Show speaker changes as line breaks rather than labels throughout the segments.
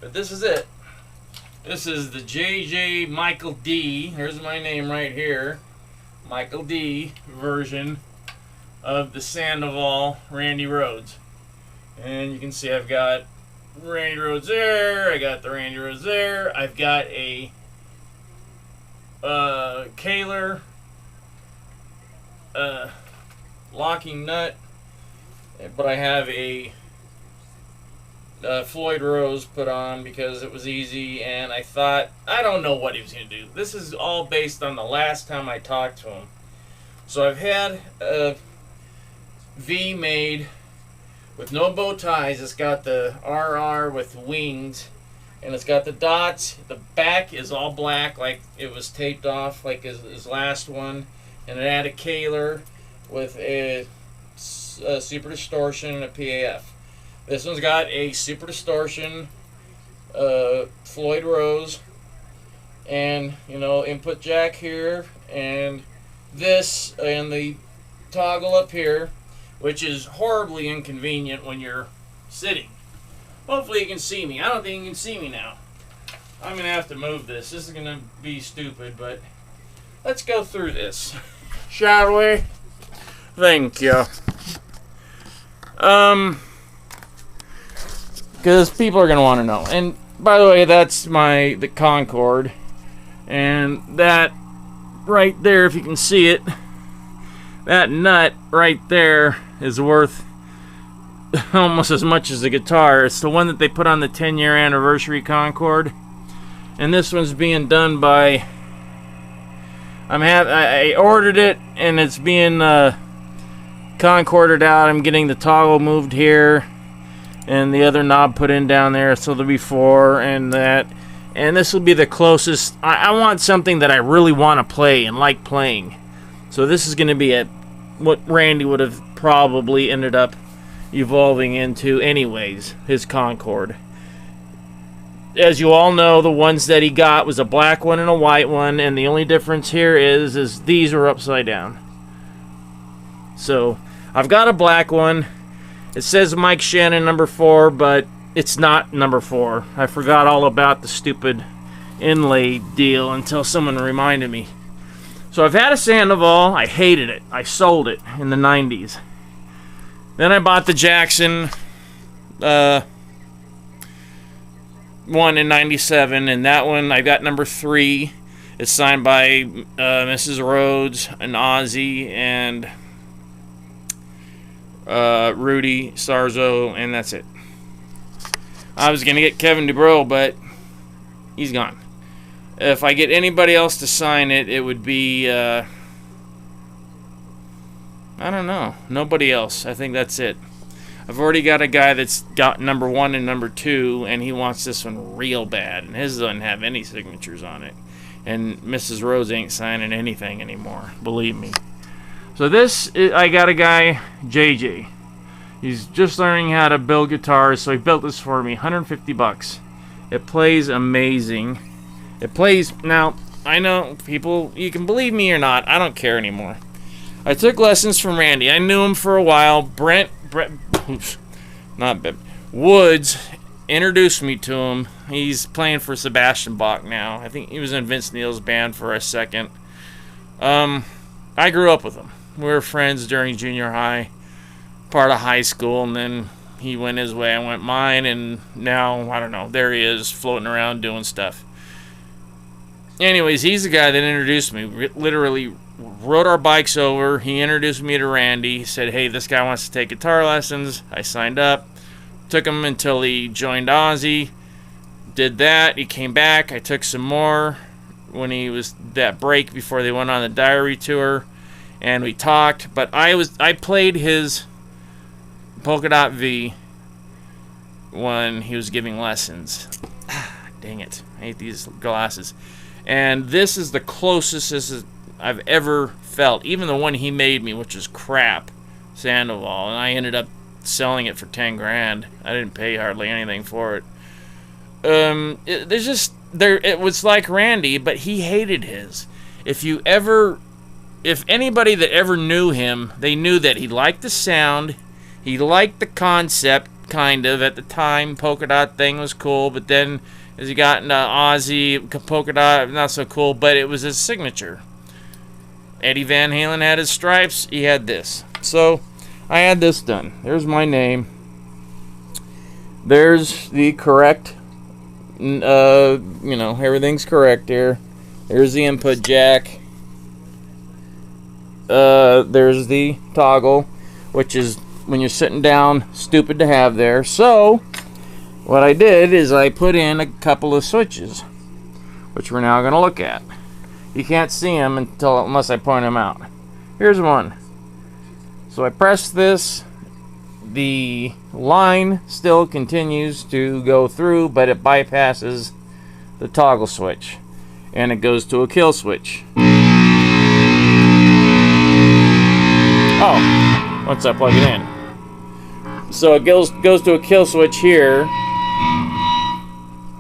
But this is it. This is the JJ Michael D. Here's my name right here. Michael D. version of the Sandoval Randy Rhoads. And you can see I've got Randy Rhoads there. I got the Randy Rhoads there. I've got a Kahler locking nut. But I have a Floyd Rose put on because it was easy, and I thought, I don't know what he was going to do. This is all based on the last time I talked to him. So I've had a V made with no bow ties. It's got the RR with wings, and it's got the dots. The back is all black, like it was taped off like his last one, and it had a Kahler with a super distortion and a PAF. This one's got a super distortion, Floyd Rose, and input jack here, and this, and the toggle up here, which is horribly inconvenient when you're sitting. Hopefully you can see me. I don't think you can see me now. I'm gonna have to move this. This is gonna be stupid, but let's go through this, shall we? Thank you. Because people are going to want to know. And by the way, that's the Concorde. And that right there, if you can see it, that nut right there is worth almost as much as the guitar. It's the one that they put on the 10-year anniversary Concorde. And this one's being done by... I ordered it, and it's being concorded out. I'm getting the toggle moved here, and the other knob put in down there, so there'll be 4 and that. And this will be the closest. I want something that I really want to play and like playing. So this is going to be what Randy would have probably ended up evolving into anyways, his Concorde. As you all know, the ones that he got was a black one and a white one, and the only difference here is these are upside down. So I've got a black one. It says Mike Shannon number 4, but it's not number 4. I forgot all about the stupid inlay deal until someone reminded me. So I've had a Sandoval. I hated it. I sold it in the 90s. Then I bought the Jackson one in 97, and that one I got number 3. It's signed by Mrs. Rhoads and Ozzy and Rudy Sarzo, and that's it. I was gonna get Kevin Dubrow, but he's gone. If I get anybody else to sign it, it would be I don't know, nobody else. I think that's it. I've already got a guy that's got number 1 and number 2, and he wants this one real bad, and his doesn't have any signatures on it. And Mrs. Rose ain't signing anything anymore, believe me. So I got a guy, JJ. He's just learning how to build guitars, so he built this for me, $150. It plays amazing. It plays, now, I know people, you can believe me or not, I don't care anymore. I took lessons from Randy. I knew him for a while. Woods introduced me to him. He's playing for Sebastian Bach now. I think he was in Vince Neil's band for a second. I grew up with him. We were friends during junior high, part of high school, and then he went his way, I went mine, and now, I don't know, there he is, floating around doing stuff. Anyways, he's the guy that introduced me, literally rode our bikes over. He introduced me to Randy. He said, hey, this guy wants to take guitar lessons. I signed up. Took him until he joined Ozzy. Did that. He came back. I took some more when he was that break before they went on the Diary tour. And we talked. But I played his Polka .V when he was giving lessons. Dang it. I hate these glasses. And this is the closest I've ever felt. Even the one he made me, which is crap, Sandoval, and I ended up selling it for 10 grand. I didn't pay hardly anything for it. It was like Randy, but he hated his. If anybody that ever knew him, they knew that he liked the sound, he liked the concept, kind of. At the time, polka dot thing was cool, but then as you got into Ozzy, polka dot, not so cool, but it was his signature. Eddie Van Halen had his stripes, he had this. So, I had this done. There's my name. There's the correct, everything's correct here. There's the input jack. There's the toggle, which is, when you're sitting down, stupid to have there. So, what I did is I put in a couple of switches, which we're now going to look at. You can't see them unless I point them out. Here's one. So I press this. The line still continues to go through, but it bypasses the toggle switch, and it goes to a kill switch. Oh, once I plug it in. So it goes to a kill switch here,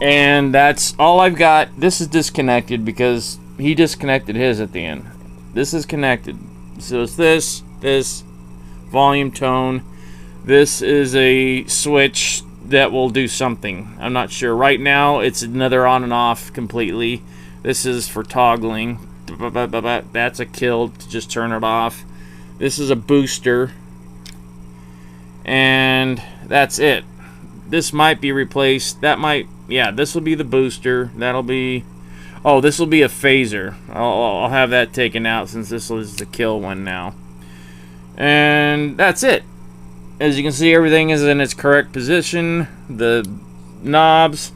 and that's all I've got. This is disconnected because he disconnected his at the end. This is connected. So it's this, volume, tone. This is a switch that will do something. I'm not sure. Right now, it's another on and off completely. This is for toggling. That's a kill to just turn it off. This is a booster. And that's it. This might be replaced. This will be the booster. That'll be... Oh, this will be a phaser. I'll have that taken out since this is the kill one now. And that's it. As you can see, everything is in its correct position. The knobs,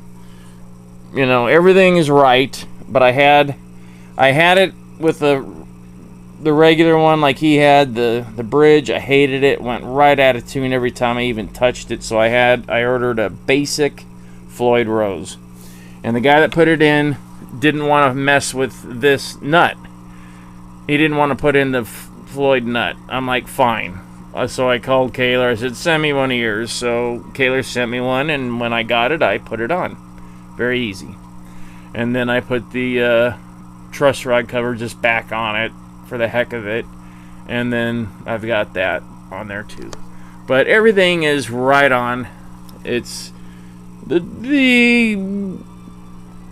everything is right. But I had it with the regular one, like he had the bridge. I hated it. Went right out of tune every time I even touched it. So I ordered a basic Floyd Rose, and the guy that put it in didn't want to mess with this nut. He didn't want to put in the Floyd nut. I'm like, fine. So I called Kahler. I said, send me one of yours. So Kahler sent me one, and when I got it, I put it on. Very easy. And then I put the truss rod cover just back on it for the heck of it. And then I've got that on there too. But everything is right on. It's the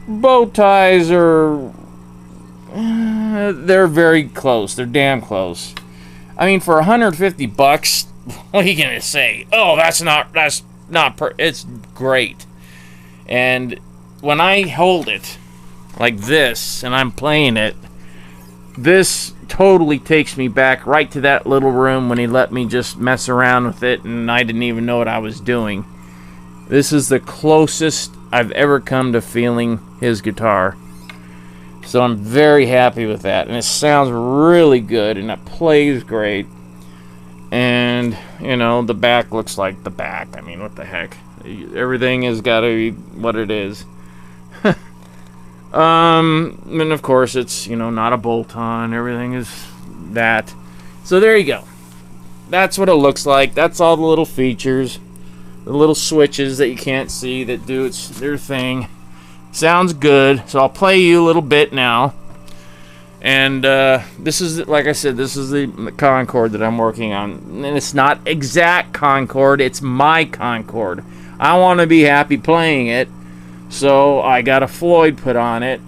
bow ties are they're very close. They're damn close. I mean, for $150, what are you gonna say? Oh, that's not it's great. And when I hold it like this and I'm playing it, this totally takes me back right to that little room when he let me just mess around with it and I didn't even know what I was doing. This is the closest I've ever come to feeling his guitar. So I'm very happy with that. And it sounds really good and it plays great. And, the back looks like the back. I mean, what the heck. Everything has got to be what it is. And of course it's, not a bolt-on. Everything is that. So there you go. That's what it looks like. That's all the little features. The little switches that you can't see that do their thing. Sounds good. So I'll play you a little bit now. And this is, like I said, this is the Concorde that I'm working on. And it's not exact Concorde. It's my Concorde. I want to be happy playing it. So I got a Floyd put on it.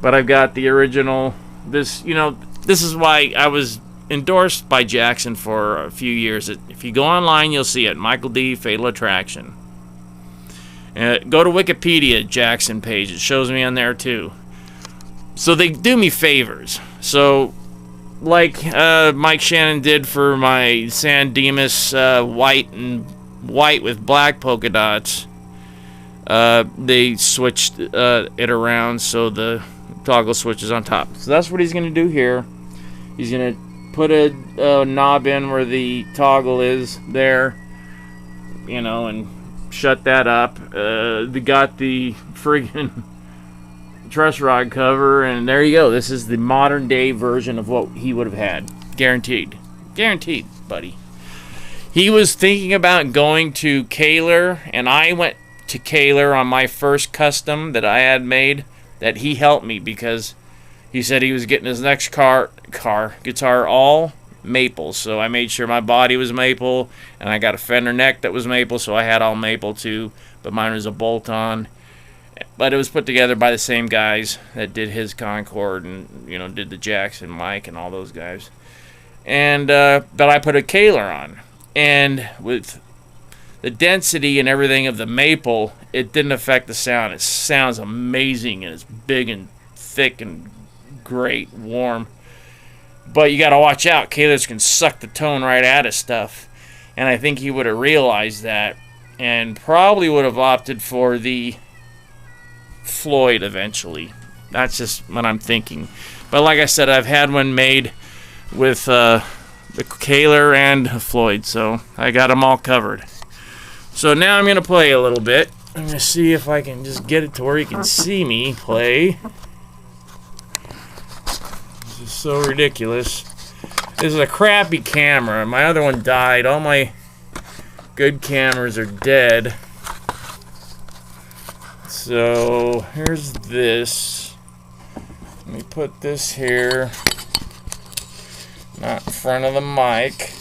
But I've got the original. This is why I was endorsed by Jackson for a few years. If you go online, you'll see it. Michael D. Fatal Attraction. Go to Wikipedia Jackson page. It shows me on there too. So they do me favors. So, like Mike Shannon did for my San Dimas white with black polka dots. They switched it around so the toggle switch is on top. So that's what he's going to do here. He's going to put a knob in where the toggle is there, and shut that up. They got the friggin' truss rod cover, and there you go. This is the modern day version of what he would have had. Guaranteed. Guaranteed, buddy. He was thinking about going to Kahler, and I went to Kahler on my first custom that I had made, that he helped me because he said he was getting his next guitar all maple. So I made sure my body was maple, and I got a fender neck that was maple, so I had all maple too, but mine was a bolt-on. But it was put together by the same guys that did his Concorde and, you know, did the Jackson Mike and all those guys. And but I put a Kahler on, and with the density and everything of the maple, it didn't affect the sound. It sounds amazing, and it's big and thick and great, warm. But you got to watch out. Kahlers can suck the tone right out of stuff, and I think he would have realized that, and probably would have opted for the Floyd eventually. That's just what I'm thinking. But like I said, I've had one made with the Kahler and Floyd, so I got them all covered. So now I'm going to play a little bit. I'm going to see if I can just get it to where you can see me play. This is so ridiculous. This is a crappy camera. My other one died. All my good cameras are dead. So here's this. Let me put this here. Not in front of the mic.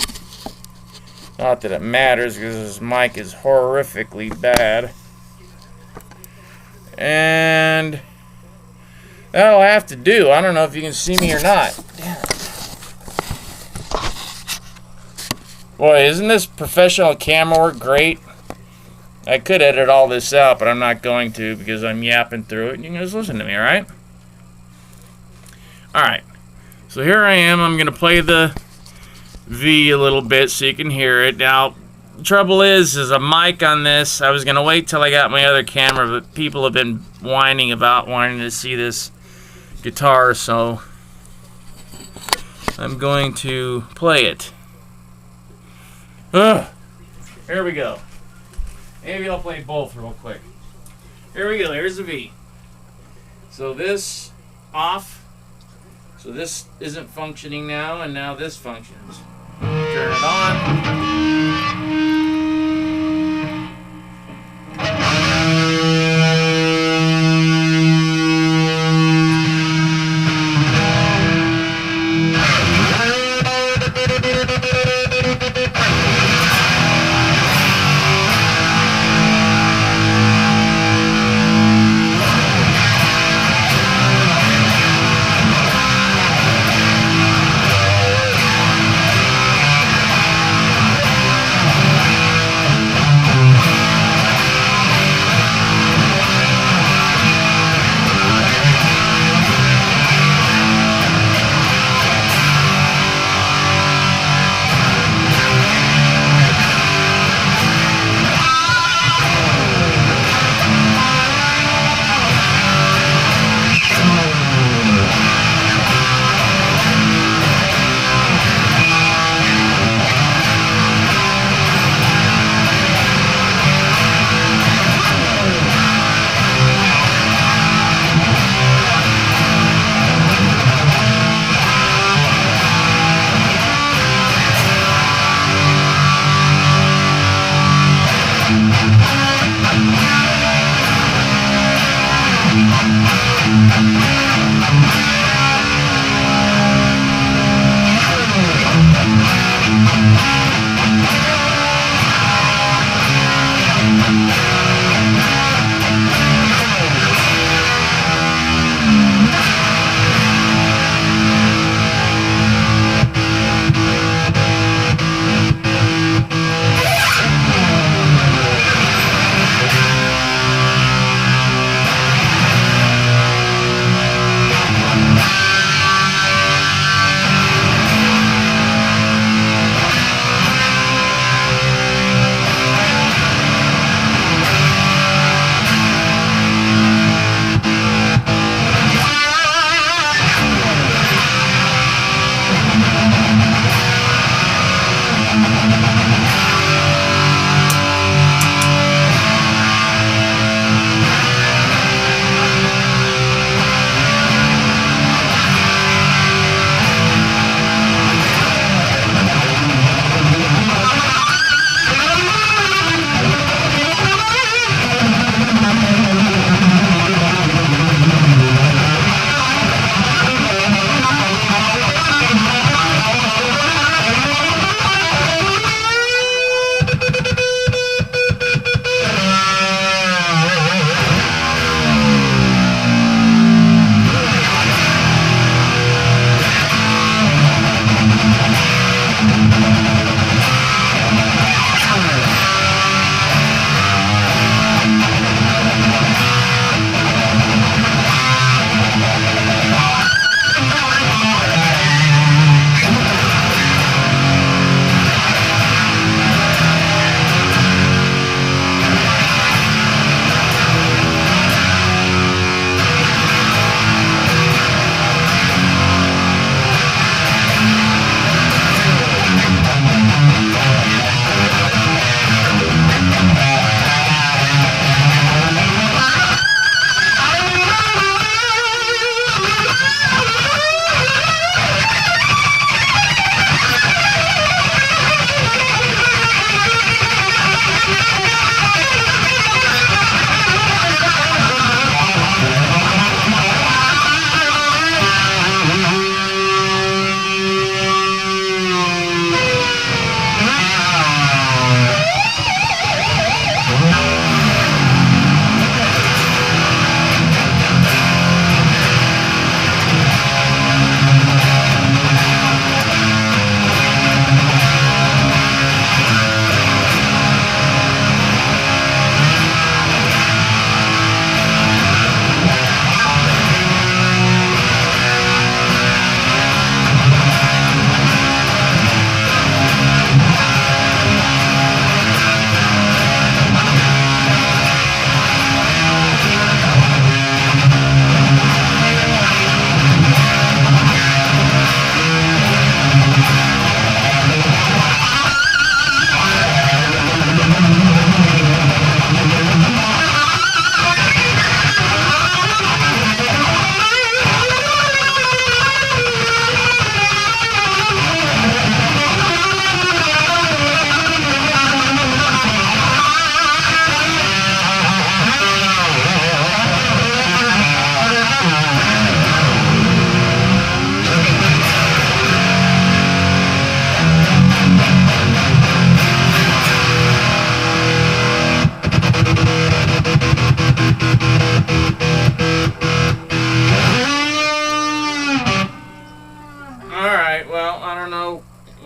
Not that it matters, because this mic is horrifically bad. And that'll have to do. I don't know if you can see me or not. Damn. Boy, isn't this professional camera work great? I could edit all this out, but I'm not going to, because I'm yapping through it. You can just listen to me, alright? Alright. So here I am. I'm going to play the V a little bit so you can hear it. Now, the trouble is a mic on this. I was going to wait till I got my other camera, but people have been whining about wanting to see this guitar, so I'm going to play it. Ugh. Here we go. Maybe I'll play both real quick. Here we go. Here's the V. So this off. So this isn't functioning now, and now this functions. Turn it on.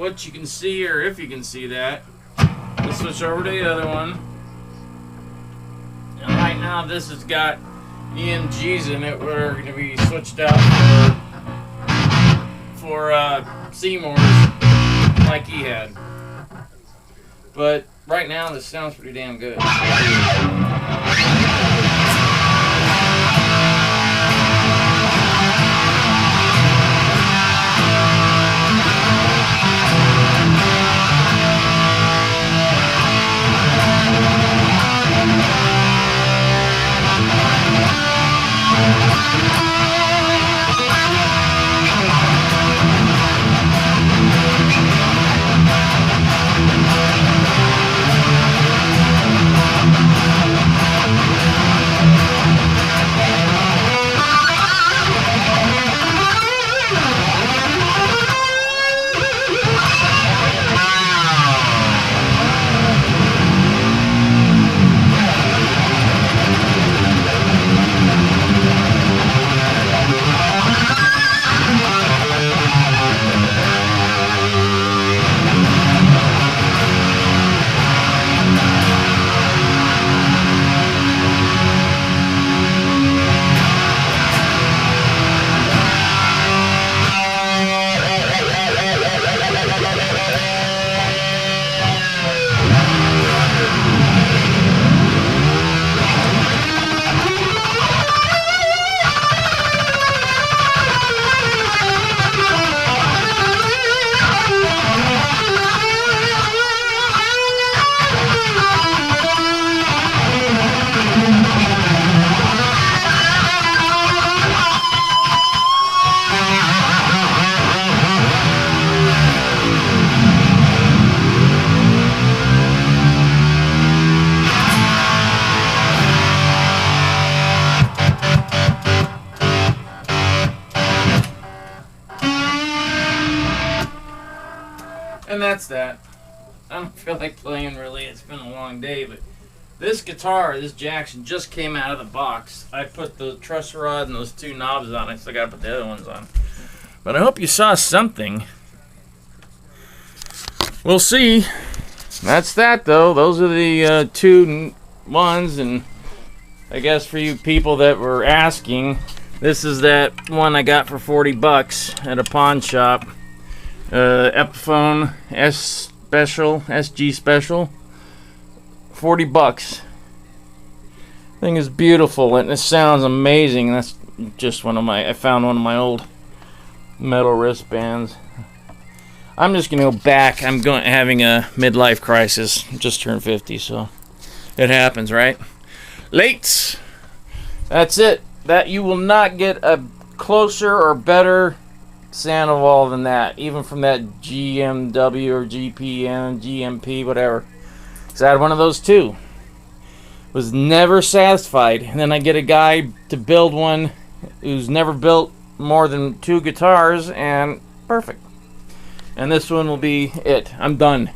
what you can see, or if you can see that. Let's switch over to the other one. And right now this has got EMGs in it. We're going to be switched out for Seymour's like he had. But right now this sounds pretty damn good. And that's that. I don't feel like playing really. It's been a long day, but this guitar, this Jackson, just came out of the box. I put the truss rod and those two knobs on. I still got to put the other ones on. But I hope you saw something. We'll see. That's that, though. Those are the two ones, and I guess for you people that were asking, this is that one I got for $40 at a pawn shop. Epiphone SG Special, $40. Thing is beautiful and it sounds amazing. That's just I found one of my old metal wristbands. I'm just gonna go back. I'm having a midlife crisis. Just turned 50, so it happens, right? Late. That's it. That you will not get a closer or better Sandoval than that, even from that GMW or GPN, GMP, whatever. Because I had one of those too. Was never satisfied. And then I get a guy to build one who's never built more than 2 guitars, and perfect. And this one will be it. I'm done.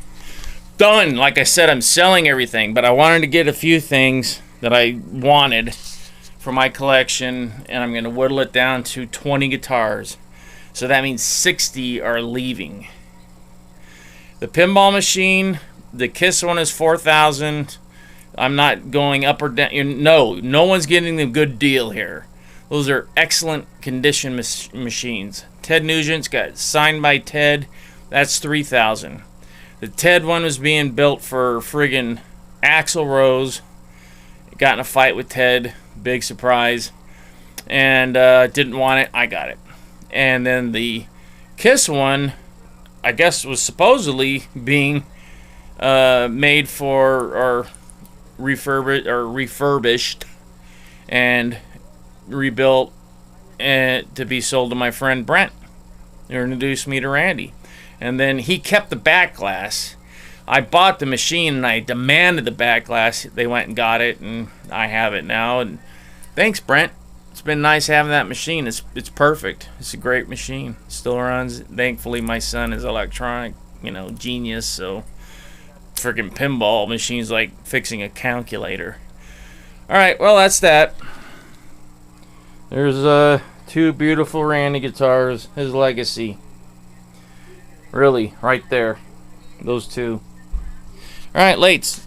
Done! Like I said, I'm selling everything, but I wanted to get a few things that I wanted for my collection, and I'm going to whittle it down to 20 guitars. So that means 60 are leaving. The pinball machine, the Kiss one is $4,000. I'm not going up or down. No one's getting the good deal here. Those are excellent condition machines. Ted Nugent's got signed by Ted. That's $3,000. The Ted one was being built for friggin' Axl Rose. Got in a fight with Ted. Big surprise. And didn't want it. I got it. And then the Kiss one, I guess, was supposedly being made for or refurbished and rebuilt and to be sold to my friend Brent, who introduced me to Randy. And then he kept the back glass. I bought the machine and I demanded the back glass. They went and got it, and I have it now. And thanks, Brent. It's been nice having that machine. It's perfect. It's a great machine. Still runs. Thankfully, my son is electronic, genius. So, freaking pinball machine's like fixing a calculator. All right, well, that's that. There's 2 beautiful Randy guitars. His legacy. Really, right there. Those two. Alright, Lates.